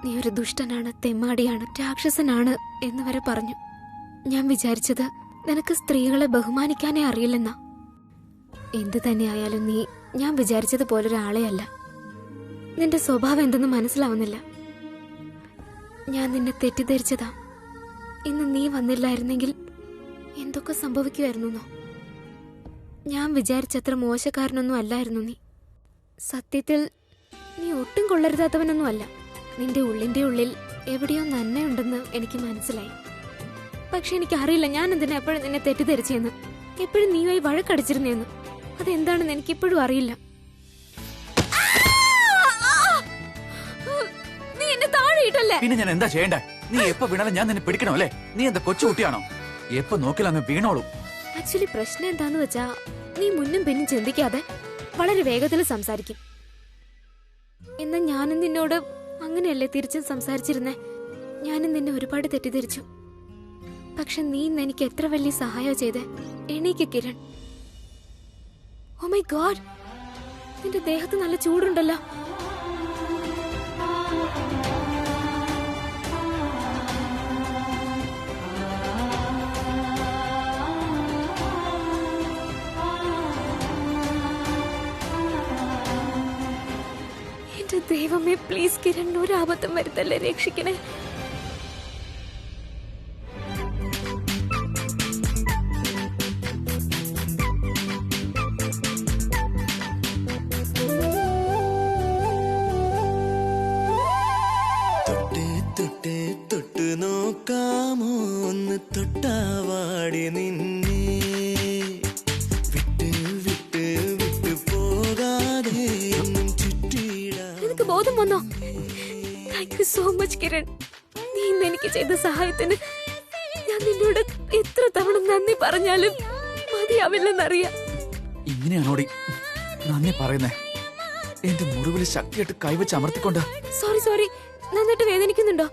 നീ ഒരു ദുഷ്ടനാണ്, തെമ്മാടിയാണ്, രാക്ഷസനാണ് എന്ന് വരെ പറഞ്ഞു. ഞാൻ വിചാരിച്ചത് നിനക്ക് സ്ത്രീകളെ ബഹുമാനിക്കാനേ അറിയില്ലെന്നാ. എന്ത് തന്നെയായാലും നീ ഞാൻ വിചാരിച്ചതുപോലൊരാളെ അല്ല. നിന്റെ സ്വഭാവം എന്തെന്ന് മനസ്സിലാവുന്നില്ല. ഞാൻ നിന്നെ തെറ്റിദ്ധരിച്ചതാ. ഇന്ന് നീ വന്നില്ലായിരുന്നെങ്കിൽ എന്തൊക്കെ സംഭവിക്കുമായിരുന്നോ? ഞാൻ വിചാരിച്ചത്ര മോശക്കാരനൊന്നും അല്ലായിരുന്നു നീ. സത്യത്തിൽ നീ ഒട്ടും കൊള്ളരുതാത്തവനൊന്നും അല്ല. നിന്റെ ഉള്ളിന്റെ ഉള്ളിൽ എവിടെയോ നന്മയുണ്ടെന്ന് എനിക്ക് മനസ്സിലായി. പക്ഷെ എനിക്കറിയില്ല ഞാൻ എന്തിനാ എപ്പോഴും നിന്നെ തെറ്റിദ്ധരിച്ചെന്ന്, എപ്പോഴും നീയായി വഴക്കടിച്ചിരുന്നേന്ന്. അതെന്താണെന്ന് എനിക്കിപ്പോഴും അറിയില്ല. നീ എന്നെ താഴെയിട്ടല്ലേ? പിന്നെ ഞാൻ എന്താ ചെയ്യണ്ടേ? നീ എപ്പോ വീണാലും ഞാൻ നിന്നെ പിടിക്കണോ അല്ലേ? നീ എന്താ കൊച്ചുകുട്ടിയാണോ? എപ്പോ നോക്കിയാലും അങ്ങ് വീണോളൂ. ആക്ച്വലി പ്രശ്നം എന്താന്ന് വെച്ചാ, നീ മുന്നും പിന്നും ചിന്തിക്കാതെ വളരെ വേഗത്തിൽ സംസാരിക്കും. എന്നാ ഞാനും നിന്നോട് അങ്ങനെയല്ലേ തിരിച്ചും സംസാരിച്ചിരുന്നേ. ഞാനും നിന്നെ ഒരുപാട് തെറ്റിദ്ധരിച്ചു. പക്ഷെ നീ ഇന്ന് എനിക്ക് എത്ര വലിയ സഹായം ചെയ്തേ. എണീക്ക് കിരൺ. ഓ മൈ ഗോഡ്, നിന്റെ ദേഹത്ത് നല്ല ചൂടുണ്ടല്ലോ. എന്റെ ദൈവമേ, പ്ലീസ് കിരൺ, ഒരു ആപത്തും വരുത്തല്ലേ, രക്ഷിക്കണേ. തൊട്ട് നോക്കാമോ ഒന്ന് തൊട്ടാവാടി നിന്നെ വിട്ട് വിട്ട് വിട്ട് പോകാതെ നിനക്ക് ബോധം വന്നോ? Thank you so much Kiran. നീ ഇന്ന് എനിക്ക് ചെയ്ത സഹായത്തിന് ഞാൻ നിന്നോട് എത്ര തവണ നന്ദി പറഞ്ഞാലും മതിയാവില്ലെന്നറിയാം. ഇങ്ങനെയാണോടി നന്ദി പറയുന്നേ? എന്റെ മുറിവിൽ ശക്തിയായിട്ട് കൈവച്ച് അമർത്തിക്കൊണ്ട്. സോറി, നന്നായിട്ട് വേദനിക്കുന്നുണ്ടോ?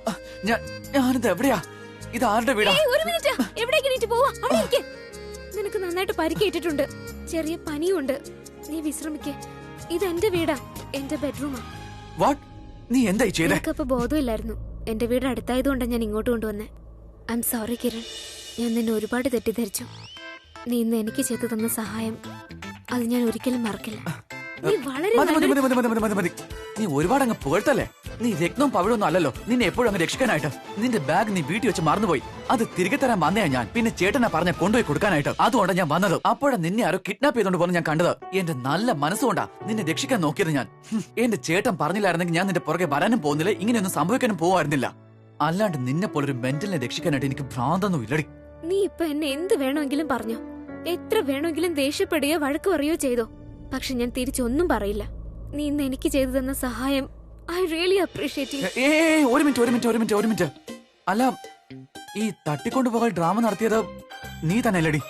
ഞാനിത് എവിടെയാ? ഇത് ആരുടെ വീടാ? ഒരു മിനിറ്റ്, എവിടേക്ക് പോവാ? അവിടെ ഇരിക്ക്. നിനക്ക് നന്നായിട്ട് പരിക്കേറ്റിട്ടുണ്ട്, ചെറിയ പനിയുണ്ട്. നീ വിശ്രമിക്കേ. ഇത് എന്റെ വീടാ, എന്റെ ബെഡ്റൂമാ. വാട്ട്? നീ എന്തായി ചെയ്തേ? എനിക്കപ്പോ ബോധമില്ലായിരുന്നു. എന്റെ വീട് അടുത്തായതുകൊണ്ടാണ് ഞാൻ ഇങ്ങോട്ട് കൊണ്ടുവന്നേ. ഐ എം സോറി കിരൺ, ഞാൻ നിന്നെ ഒരുപാട് തെറ്റിദ്ധരിച്ചു. നീ ഇന്ന് എനിക്ക് ചെയ്തു തന്ന സഹായം അത് ഞാൻ ഒരിക്കലും മറക്കില്ല. നീ വളരെ മതി. നീ ഒരുപാട് അങ്ങ് പുകഴ്ത്തല്ലേ? നീ രക്തവും പവിഴൊന്നും അല്ലല്ലോ നിന്നെ എപ്പോഴും അങ്ങ് രക്ഷിക്കാനായിട്ട്. നിന്റെ ബാഗ് നീ വീട്ടിൽ വെച്ച് മറന്നുപോയി. അത് തിരികെ തരാൻ വന്നേ ഞാൻ. പിന്നെ ചേട്ടനെ പറഞ്ഞ കൊണ്ടുപോയി കൊടുക്കാനായിട്ട്. അതുകൊണ്ടാണ് ഞാൻ വന്നത്. അപ്പോഴാണ് നിന്നെ ആരോ കിഡ്നാപ്പ് ചെയ്തോണ്ട് പോകുന്നത് ഞാൻ കണ്ടത്. എന്റെ നല്ല മനസ്സുകൊണ്ടാ നിന്നെ രക്ഷിക്കാൻ നോക്കിയത് ഞാൻ. എന്റെ ചേട്ടൻ പറഞ്ഞില്ലായിരുന്നെങ്കിൽ ഞാൻ നിന്റെ പുറകെ വരാനും പോകുന്നില്ല, ഇങ്ങനെയൊന്നും സംഭവിക്കാനും പോവായിരുന്നില്ല. അല്ലാണ്ട് നിന്നെ പോലൊരു മെന്റലിനെ രക്ഷിക്കാനായിട്ട് എനിക്ക് ഭ്രാന്തൊന്നും ഇല്ലടി. നീ ഇപ്പൊ എന്നെ എന്ത് വേണമെങ്കിലും പറഞ്ഞോ, എത്ര വേണമെങ്കിലും ദേഷ്യപ്പെടുകയോ വഴക്ക് പറയുകയോ ചെയ്തോ. പക്ഷെ ഞാൻ തിരിച്ചൊന്നും പറയില്ല. നീ ഇന്ന് എനിക്ക് ചെയ്തു തന്ന സഹായം ഐ റിയലി അപ്രീഷിയേറ്റ് യു. ഒരു മിനിറ്റ്. അല്ല, ഈ തട്ടിക്കൊണ്ടുപോകാൻ ഡ്രാമ നടത്തിയത് നീ തന്നെ അല്ലടി?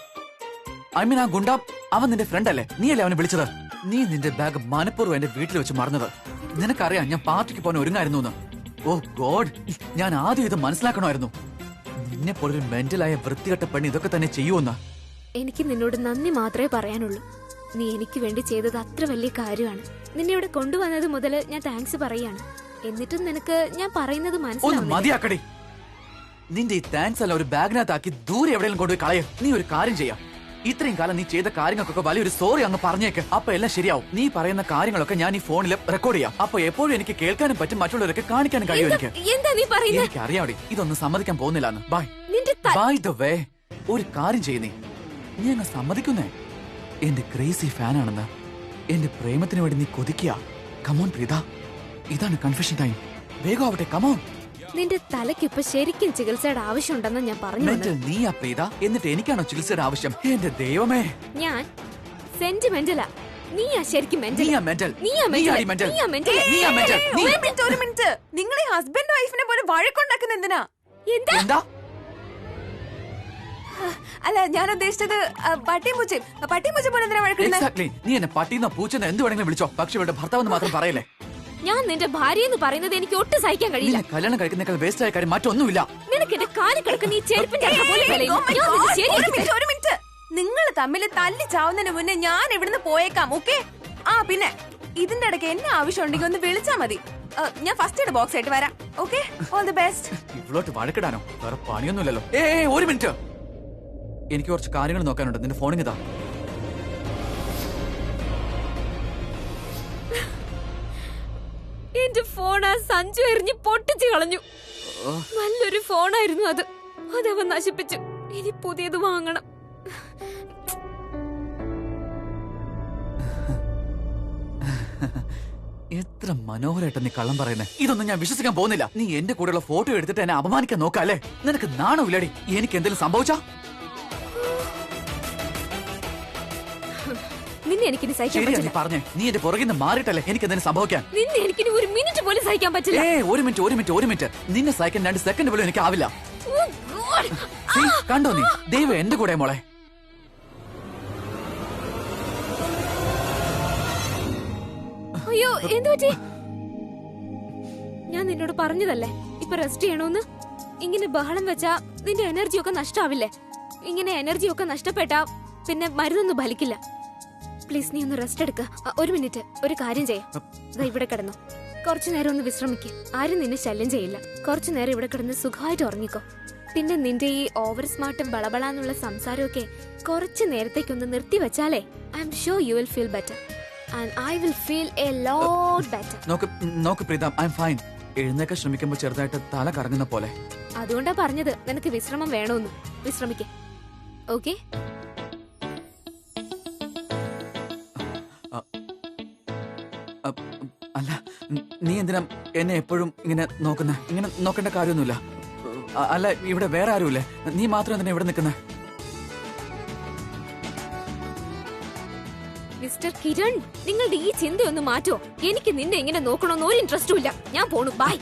ഐ മീൻ, ആ ഗുണ്ട അവൻ നിന്റെ ഫ്രണ്ട് അല്ലേ? നീ അല്ലേ അവനെ വിളിച്ചത്? നീ നിന്റെ ബാഗ് മനഃപൂർവ്വം എന്റെ വീട്ടിൽ വെച്ച് മറന്നത്. നിനക്കറിയാം ഞാൻ പാർട്ടിക്ക് പോകാൻ ഒരുങ്ങായിരുന്നു. ഓ ഗോഡ്, ഞാൻ ആദ്യം ഇത് മനസ്സിലാക്കണമായിരുന്നു. നിന്നെ പോലൊരു മെന്റലായ വൃത്തികെട്ട പെണ്ണ് ഇതൊക്കെ തന്നെ ചെയ്യുമെന്ന്. എനിക്ക് നിന്നോട് നന്ദി മാത്രമേ പറയാനുള്ളൂ. നീ എനിക്ക് വേണ്ടി ചെയ്തത് അത്ര വലിയ കാര്യമാണ്. നിന്നെ ഇവിടെ കൊണ്ടുവന്നത് മുതൽ ഞാൻ താങ്ക്സ് പറയാണ്. എന്നിട്ടും നിനക്ക് ഞാൻ പറയുന്നത് മനസ്സിലാവുന്നില്ല. മതിയാക്കടി. നിന്റെ ഈ താങ്ക്സ് അല്ല ഒരു ബാഗിനകത്താക്കി ദൂരെ എവിടെയെങ്കിലും കൊണ്ടുപോയി കളയും. നീ ഒരു കാര്യം ചെയ്യാം, ഇത്രയും കാലം നീ ചെയ്ത കാര്യങ്ങൾക്കൊക്കെ വലിയൊരു സോറി അങ്ങ് പറഞ്ഞേക്ക്. അപ്പൊ എല്ലാം ശരിയാവും. നീ പറയുന്ന കാര്യങ്ങളൊക്കെ ഞാൻ ഈ ഫോണിൽ റെക്കോർഡ് ചെയ്യാം. അപ്പൊ എപ്പോഴും എനിക്ക് കേൾക്കാനും പറ്റും, മറ്റുള്ളവരൊക്കെ കാണിക്കാനും കഴിയും. എന്താ നീ പറയുന്നത്? എനിക്ക് അറിയാവടി ഇതൊന്നും സമ്മതിക്കാൻ പോകുന്നില്ലാന്ന്. ബൈ ബൈ ദ വേ, ഒരു കാര്യം ചെയ്യുന്നേ, നീ അങ്ങ് സമ്മതിക്കുന്നേ. എന്റെ ക്രേസി ഫാനാണെന്ന്, എന്റെ പ്രേമത്തിന് വേണ്ടി നീ കൊതിക്കുക. കമോൺ പ്രീത, ഇതാണ് കൺഫെഷൻ ടൈം. വേഗം ആവട്ടെ, കമോൺ. നിന്റെ തലയ്ക്ക് ഇപ്പൊ ശരിക്കും ചികിത്സയുടെ ആവശ്യമുണ്ടെന്ന് ഞാൻ പറഞ്ഞു. നീയാ പ്രീത, എന്നിട്ട് എനിക്കാണോ ചികിത്സയുടെ ആവശ്യം? എന്റെ ദൈവമേ, ഞാൻ സെന്റിമെന്റലാ. നീയാ ശരിക്കും മെന്റൽ. ഒരു മിനിറ്റ്, നിങ്ങൾ ഈ ഹസ്ബൻഡ് വൈഫിനെ പോലെ വഴക്കുണ്ടാക്കുന്ന എന്തിനാ? എന്താ? അല്ല, ഞാൻ ഉദ്ദേശിച്ചത് പട്ടിയും പൂച്ചയും പോലെ എന്തിനാ വഴക്കുന്നത്? നീ എന്നെ പട്ടിന്നോ പൂച്ചെന്നോ എന്ത് വേണമെങ്കിലും വിളിച്ചോ, പക്ഷെ ഇവിടെ ഭർത്താവെന്ന് മാത്രം പറയല്ലേ. ഞാൻ നിന്റെ ഭാര്യ എന്ന് പറയുന്നത് എനിക്ക് ഒട്ടും സഹിക്കാൻ കഴിയില്ല. കല്യാണം കഴിക്കുന്നേക്കാൾ വേസ്റ്റ് ആയ കാര്യം മറ്റൊന്നുമില്ല. നിനക്ക് എന്റെ കാലിൽ കിടക്കുന്ന ഈ ചെരുപ്പിന്റെ ഒരു മിനിറ്റ്, നിങ്ങൾ തമ്മിൽ തല്ലി ചാവുന്നതിന് മുന്നേ ഞാൻ ഇവിടുന്ന് പോയേക്കാം. ഓക്കെ? ആ പിന്നെ ഇതിന്റെ ഇടയ്ക്ക് എന്നെ ആവശ്യം ഉണ്ടെങ്കിൽ ഒന്ന് വിളിച്ചാ മതി. ഞാൻ ഫസ്റ്റ് എയ്ഡ് ബോക്സ് ആയിട്ട് വരാം. Okay, all the best. ഇവളോട്ട് വഴക്കിടാനോ? വേറെ പണിയൊന്നുമില്ലല്ലോ. ഒരു മിനിറ്റ്, എനിക്ക് കുറച്ച് കാര്യങ്ങൾ നോക്കാനുണ്ട്. നിന്റെ ഫോണിങ് ഇതാ. എന്റെ ഫോൺ ആ സഞ്ജു എറിഞ്ഞ് പൊട്ടിച്ചു കളഞ്ഞു. നല്ലൊരു ഫോണായിരുന്നു അത്, അതവൻ നശിപ്പിച്ചു. ഇനി പുതിയത് വാങ്ങണം. എത്ര മനോഹരമായിട്ട് നീ കള്ളം പറയുന്നേ. ഇതൊന്നും ഞാൻ വിശ്വസിക്കാൻ പോകുന്നില്ല. നീ എന്റെ കൂടെയുള്ള ഫോട്ടോ എടുത്തിട്ട് എന്നെ അപമാനിക്കാൻ നോക്കാല്ലേ? നിനക്ക് നാണമില്ലടി? എനിക്ക് എന്തെങ്കിലും സംഭവിച്ചാ? നിന്നെ എനിക്കിനി സഹിക്കാൻ പറ്റില്ല. പറഞ്ഞേ, നീ എന്റെ പുറകിൽ നിന്ന് മാറിയിട്ടല്ലേ എനിക്ക് എന്തെങ്കിലും സംഭവിക്കാൻ? നിന്നെ എനിക്കിനി ഒരു മിനിറ്റ് പോലും സഹിക്കാൻ പറ്റില്ല. ഒരു മിനിറ്റ്, നിന്നെ സഹിക്കാൻ 2 സെക്കൻഡ് പോലും എനിക്ക് ആവില്ല. കണ്ടോ നീ? ദൈവം എന്റെ കൂടെ മോളെ. അയ്യോ, എന്തു പറ്റി? ഞാൻ നിന്നോട് പറഞ്ഞതല്ലേ ഇപ്പൊ റെസ്റ്റ് ചെയ്യണോന്ന്. ഇങ്ങനെ ബഹളം വെച്ചാ നിന്റെ എനർജി ഒക്കെ നഷ്ടാവില്ലേ? ഇങ്ങനെ എനർജി ഒക്കെ നഷ്ടപ്പെട്ടാ പിന്നെ മരുന്നൊന്നും ഫലിക്കില്ല. പ്ലീസ്, നീ ഒന്ന് റെസ്റ്റ് എടുക്ക. ഒരു മിനിറ്റ്, ഒരു കാര്യം ചെയ്യാം. ഇവിടെ കിടന്നു കുറച്ചു നേരം ഒന്ന് വിശ്രമിക്കുക. ആരും നിന്നെ ശല്യം ചെയ്യില്ല. കുറച്ചു നേരം ഇവിടെ കിടന്ന് സുഖമായിട്ട് ഉറങ്ങിക്കോ. പിന്നെ നിന്റെ ഈ ഓവർ സ്മാർട്ടും ബളബളാന്നുള്ള സംസാരമൊക്കെ കുറച്ചു നേരത്തേക്കൊന്ന് നിർത്തി വെച്ചാലേ I am sure you will feel better and I will feel a lot better. നോക്ക് പ്രീത, ഐ എം ഫൈൻ. എഴുന്നേക്കാൻ ശ്രമിക്കുമ്പോൾ ചെറുതായിട്ട് തല കറങ്ങുന്ന പോലെ. അതുകൊണ്ടാ പറഞ്ഞത് നിനക്ക് വിശ്രമം വേണമെന്ന്. വിശ്രമിക്കേ. ഓക്കെ? അല്ല, നീ എന്തിനാ എന്നെ എപ്പോഴും ഇങ്ങനെ നോക്കുന്ന? ഇങ്ങനെ നോക്കേണ്ട കാര്യമൊന്നുമില്ല. അല്ല, ഇവിടെ വേറെ ആരുമില്ലേ? നീ മാത്രം എന്തിനാ ഇവിടെ നിൽക്കുന്നേ? മിസ്റ്റർ കിരൺ, നിങ്ങളുടെ ഈ ചിന്തയൊന്ന് മാറ്റോ. എനിക്ക് നിന്നെ ഇങ്ങനെ നോക്കണമെന്ന് ഒരു ഇൻട്രസ്റ്റും ഇല്ല. ഞാൻ പോണു. ബൈ.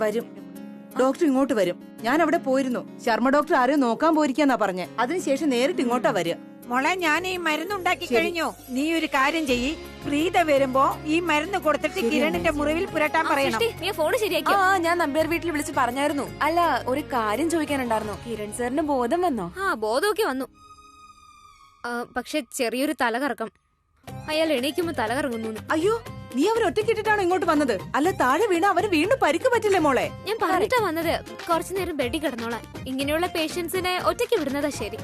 വരും, ഡോക്ടർ ഇങ്ങോട്ട് വരും. ഞാൻ അവിടെ പോയിരുന്നു. ശർമ്മ ഡോക്ടർ ആരെയോ നോക്കാൻ പോയിരിക്കാന്നാ പറഞ്ഞേ. അതിനുശേഷം നേരിട്ട് ഇങ്ങോട്ടാ വരിക. മോളെ, ഞാൻ ഈ മരുന്നുണ്ടാക്കി കഴിഞ്ഞു. നീ ഒരു കാര്യം ചെയ്യ്, പ്രീത വരുമ്പോ ഈ മരുന്ന് കൊടുത്തിട്ട് കിരണിന്റെ മുറിവിൽ പുരട്ടാൻ പറയണം. നീ ഫോൺ ശരിയാക്കി. ഞാൻ നമ്പ്യാർ വീട്ടിൽ വിളിച്ച് പറഞ്ഞായിരുന്നു. അല്ല, ഒരു കാര്യം ചോദിക്കാനുണ്ടായിരുന്നു. കിരൺ സാറിന് ബോധം വന്നോ? ബോധമൊക്കെ വന്നു. പക്ഷെ ചെറിയൊരു തലകറക്കം. അയാൾ എണീക്കുമ്പോ തലകറങ്ങുന്നു. അയ്യോ, നീ അവർ ഒറ്റക്കിട്ടിട്ടാണോ ഇങ്ങോട്ട് വന്നത്? അല്ല, താഴെ വീണ അവന് വീണ്ടും പരിക്ക് പറ്റില്ലേ മോളെ? ഞാൻ പറഞ്ഞിട്ടാ വന്നത്, കുറച്ചു നേരം ബെഡിൽ കിടന്നോളാം. ഇങ്ങനെയുള്ള പേഷ്യൻസിനെ ഒറ്റയ്ക്ക് വിടുന്നതാ ശരി.